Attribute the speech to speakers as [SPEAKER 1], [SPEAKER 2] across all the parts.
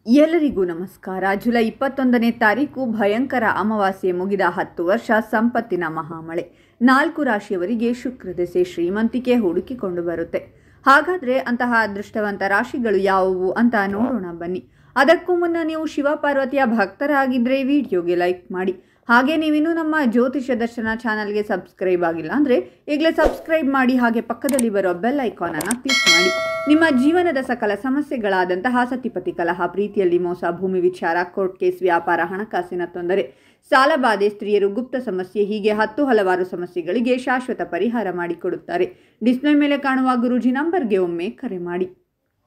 [SPEAKER 1] ಎಲ್ಲರಿಗೂ ನಮಸ್ಕಾರ. ಜುಲೈ 21ನೇ ತಾರೀಕು ಭಯಂಕರ ಅಮಾವಾಸ್ಯೆ ಮುಗಿದ 10 ವರ್ಷ ಸಂಪತ್ತಿನ ಮಹಾಮಳೆ. 4 ರಾಶಿಯವರಿಗೆ ಶುಕ್ರ ದಶೆ ಶ್ರೀಮಂತಿಕೆ ಹುಡುಕಿಕೊಂಡು ಬರುತ್ತೆ. ಹಾಗಾದರೆ ಅಂತಹ ಅದೃಷ್ಟವಂತ ರಾಶಿಗಳು ಯಾವುವು ಅಂತ ನೋಡೋಣ ಬನ್ನಿ. ಅದಕ್ಕೂ ಮುನ್ನ ನೀವು ಶಿವಪಾರ್ವತಿಯ ಭಕ್ತರಾಗಿದ್ದರೆ ವಿಡಿಯೋಗೆ ಲೈಕ್ ಮಾಡಿ. ಹಾಗೆ ನೀವಿನ್ನೂ ನಮ್ಮ ಜ್ಯೋತಿಷ ದರ್ಶನ ಚಾನಲ್ಗೆ ಸಬ್ಸ್ಕ್ರೈಬ್ ಆಗಿಲ್ಲ ಅಂದರೆ ಈಗಲೇ ಸಬ್ಸ್ಕ್ರೈಬ್ ಮಾಡಿ. ಹಾಗೆ ಪಕ್ಕದಲ್ಲಿ ಬರೋ ಬೆಲ್ ಐಕಾನನ್ನು ಕ್ಲಿಕ್ ಮಾಡಿ. ನಿಮ್ಮ ಜೀವನದ ಸಕಲ ಸಮಸ್ಯೆಗಳಾದಂತಹ ಸತಿಪತಿ ಕಲಹ, ಪ್ರೀತಿಯಲ್ಲಿ ಮೋಸ, ಭೂಮಿ ವಿಚಾರ, ಕೋರ್ಟ್ ಕೇಸ್, ವ್ಯಾಪಾರ, ಹಣಕಾಸಿನ ತೊಂದರೆ, ಸಾಲಬಾಧೆ, ಸ್ತ್ರೀಯರು, ಗುಪ್ತ ಸಮಸ್ಯೆ, ಹೀಗೆ ಹಲವಾರು ಸಮಸ್ಯೆಗಳಿಗೆ ಶಾಶ್ವತ ಪರಿಹಾರ ಮಾಡಿಕೊಡುತ್ತಾರೆ. ಡಿಸ್ಪ್ಲೇ ಮೇಲೆ ಕಾಣುವ ಗುರೂಜಿ ನಂಬರ್ಗೆ ಒಮ್ಮೆ ಕರೆ ಮಾಡಿ.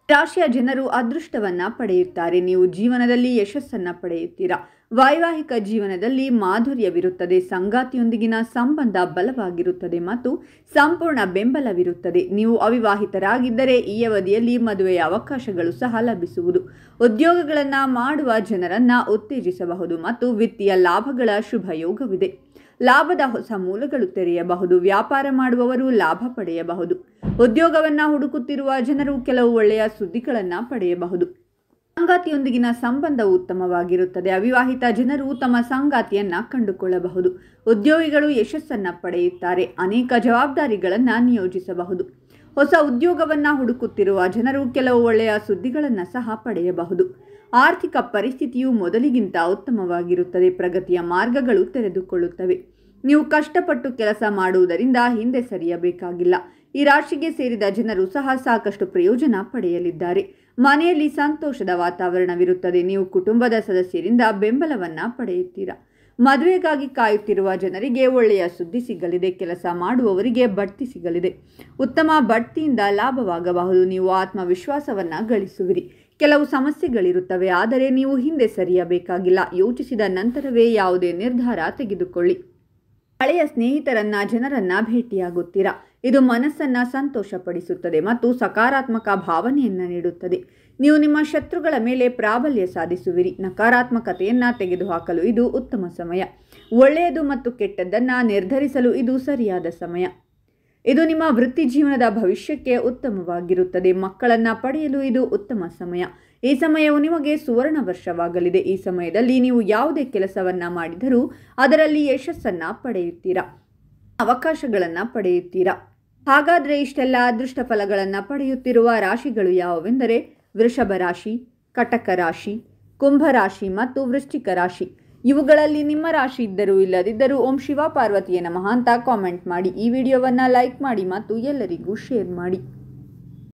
[SPEAKER 1] ರಾಶಿಯ ಜನರು ಅದೃಷ್ಟವನ್ನ ಪಡೆಯುತ್ತಾರೆ. ನೀವು ಜೀವನದಲ್ಲಿ ಯಶಸ್ಸನ್ನು ಪಡೆಯುತ್ತೀರಾ. ವೈವಾಹಿಕ ಜೀವನದಲ್ಲಿ ಮಾಧುರ್ಯವಿರುತ್ತದೆ. ಸಂಗಾತಿಯೊಂದಿಗಿನ ಸಂಬಂಧ ಬಲವಾಗಿರುತ್ತದೆ ಮತ್ತು ಸಂಪೂರ್ಣ ಬೆಂಬಲವಿರುತ್ತದೆ. ನೀವು ಅವಿವಾಹಿತರಾಗಿದ್ದರೆ ಈ ಅವಧಿಯಲ್ಲಿ ಮದುವೆಯ ಅವಕಾಶಗಳು ಸಹ ಲಭಿಸುವುದು. ಉದ್ಯೋಗಗಳನ್ನು ಮಾಡುವ ಜನರನ್ನು ಉತ್ತೇಜಿಸಬಹುದು ಮತ್ತು ವಿತ್ತೀಯ ಲಾಭಗಳ ಶುಭ ಯೋಗವಿದೆ. ಲಾಭದ ಹೊಸ ಮೂಲಗಳು ತೆರೆಯಬಹುದು. ವ್ಯಾಪಾರ ಮಾಡುವವರು ಲಾಭ ಪಡೆಯಬಹುದು. ಉದ್ಯೋಗವನ್ನು ಹುಡುಕುತ್ತಿರುವ ಜನರು ಕೆಲವು ಒಳ್ಳೆಯ ಸುದ್ದಿಗಳನ್ನು ಪಡೆಯಬಹುದು. ಸಂಗಾತಿಯೊಂದಿಗಿನ ಸಂಬಂಧವು ಉತ್ತಮವಾಗಿರುತ್ತದೆ. ಅವಿವಾಹಿತ ಜನರು ತಮ್ಮ ಸಂಗಾತಿಯನ್ನ ಕಂಡುಕೊಳ್ಳಬಹುದು. ಉದ್ಯೋಗಿಗಳು ಯಶಸ್ಸನ್ನು ಪಡೆಯುತ್ತಾರೆ. ಅನೇಕ ಜವಾಬ್ದಾರಿಗಳನ್ನು ನಿಯೋಜಿಸಬಹುದು. ಹೊಸ ಉದ್ಯೋಗವನ್ನು ಹುಡುಕುತ್ತಿರುವ ಜನರು ಕೆಲವು ಒಳ್ಳೆಯ ಸುದ್ದಿಗಳನ್ನು ಸಹ ಪಡೆಯಬಹುದು. ಆರ್ಥಿಕ ಪರಿಸ್ಥಿತಿಯು ಮೊದಲಿಗಿಂತ ಉತ್ತಮವಾಗಿರುತ್ತದೆ. ಪ್ರಗತಿಯ ಮಾರ್ಗಗಳು ತೆರೆದುಕೊಳ್ಳುತ್ತವೆ. ನೀವು ಕಷ್ಟಪಟ್ಟು ಕೆಲಸ ಮಾಡುವುದರಿಂದ ಹಿಂದೆ ಸರಿಯಬೇಕಾಗಿಲ್ಲ. ಈ ರಾಶಿಗೆ ಸೇರಿದ ಜನರು ಸಹ ಸಾಕಷ್ಟು ಪ್ರಯೋಜನ ಪಡೆಯಲಿದ್ದಾರೆ. ಮನೆಯಲ್ಲಿ ಸಂತೋಷದ ವಾತಾವರಣವಿರುತ್ತದೆ. ನೀವು ಕುಟುಂಬದ ಸದಸ್ಯರಿಂದ ಬೆಂಬಲವನ್ನು ಪಡೆಯುತ್ತೀರಾ. ಮದುವೆಗಾಗಿ ಕಾಯುತ್ತಿರುವ ಜನರಿಗೆ ಒಳ್ಳೆಯ ಸುದ್ದಿ ಸಿಗಲಿದೆ. ಕೆಲಸ ಮಾಡುವವರಿಗೆ ಬಡ್ತಿ ಸಿಗಲಿದೆ. ಉತ್ತಮ ಬಡ್ತಿಯಿಂದ ಲಾಭವಾಗಬಹುದು. ನೀವು ಆತ್ಮವಿಶ್ವಾಸವನ್ನು ಗಳಿಸುವಿರಿ. ಕೆಲವು ಸಮಸ್ಯೆಗಳಿರುತ್ತವೆ, ಆದರೆ ನೀವು ಹಿಂದೆ ಸರಿಯಬೇಕಾಗಿಲ್ಲ. ಯೋಚಿಸಿದ ನಂತರವೇ ಯಾವುದೇ ನಿರ್ಧಾರ ತೆಗೆದುಕೊಳ್ಳಿ. ಹಳೆಯ ಸ್ನೇಹಿತರನ್ನ, ಜನರನ್ನ ಭೇಟಿಯಾಗುತ್ತೀರಾ. ಇದು ಮನಸ್ಸನ್ನು ಸಂತೋಷಪಡಿಸುತ್ತದೆ ಮತ್ತು ಸಕಾರಾತ್ಮಕ ಭಾವನೆಯನ್ನು ನೀಡುತ್ತದೆ. ನೀವು ನಿಮ್ಮ ಶತ್ರುಗಳ ಮೇಲೆ ಪ್ರಾಬಲ್ಯ ಸಾಧಿಸುವಿರಿ. ನಕಾರಾತ್ಮಕತೆಯನ್ನು ತೆಗೆದುಹಾಕಲು ಇದು ಉತ್ತಮ ಸಮಯ. ಒಳ್ಳೆಯದು ಮತ್ತು ಕೆಟ್ಟದ್ದನ್ನು ನಿರ್ಧರಿಸಲು ಇದು ಸರಿಯಾದ ಸಮಯ. ಇದು ನಿಮ್ಮ ವೃತ್ತಿ ಜೀವನದ ಭವಿಷ್ಯಕ್ಕೆ ಉತ್ತಮವಾಗಿರುತ್ತದೆ. ಮಕ್ಕಳನ್ನು ಪಡೆಯಲು ಇದು ಉತ್ತಮ ಸಮಯ. ಈ ಸಮಯವು ನಿಮಗೆ ಸುವರ್ಣ ವರ್ಷವಾಗಲಿದೆ. ಈ ಸಮಯದಲ್ಲಿ ನೀವು ಯಾವುದೇ ಕೆಲಸವನ್ನು ಮಾಡಿದರೂ ಅದರಲ್ಲಿ ಯಶಸ್ಸನ್ನು ಪಡೆಯುತ್ತೀರಾ. ಅವಕಾಶಗಳನ್ನು ಪಡೆಯುತ್ತೀರಾ. ಹಾಗಾದರೆ ಇಷ್ಟೆಲ್ಲ ಅದೃಷ್ಟ ಫಲಗಳನ್ನು ಪಡೆಯುತ್ತಿರುವ ರಾಶಿಗಳು ಯಾವುವೆಂದರೆ ವೃಷಭ ರಾಶಿ, ಕಟಕ ರಾಶಿ, ಕುಂಭ ರಾಶಿ ಮತ್ತು ವೃಶ್ಚಿಕ ರಾಶಿ. ಇವುಗಳಲ್ಲಿ ನಿಮ್ಮ ರಾಶಿ ಇದ್ದರೂ ಇಲ್ಲದಿದ್ದರೂ ಓಂ ಶಿವ ಪಾರ್ವತಿಯೇ ನಮಃ ಅಂತ ಕಾಮೆಂಟ್ ಮಾಡಿ. ಈ ವಿಡಿಯೋವನ್ನು ಲೈಕ್ ಮಾಡಿ ಮತ್ತು ಎಲ್ಲರಿಗೂ ಶೇರ್ ಮಾಡಿ.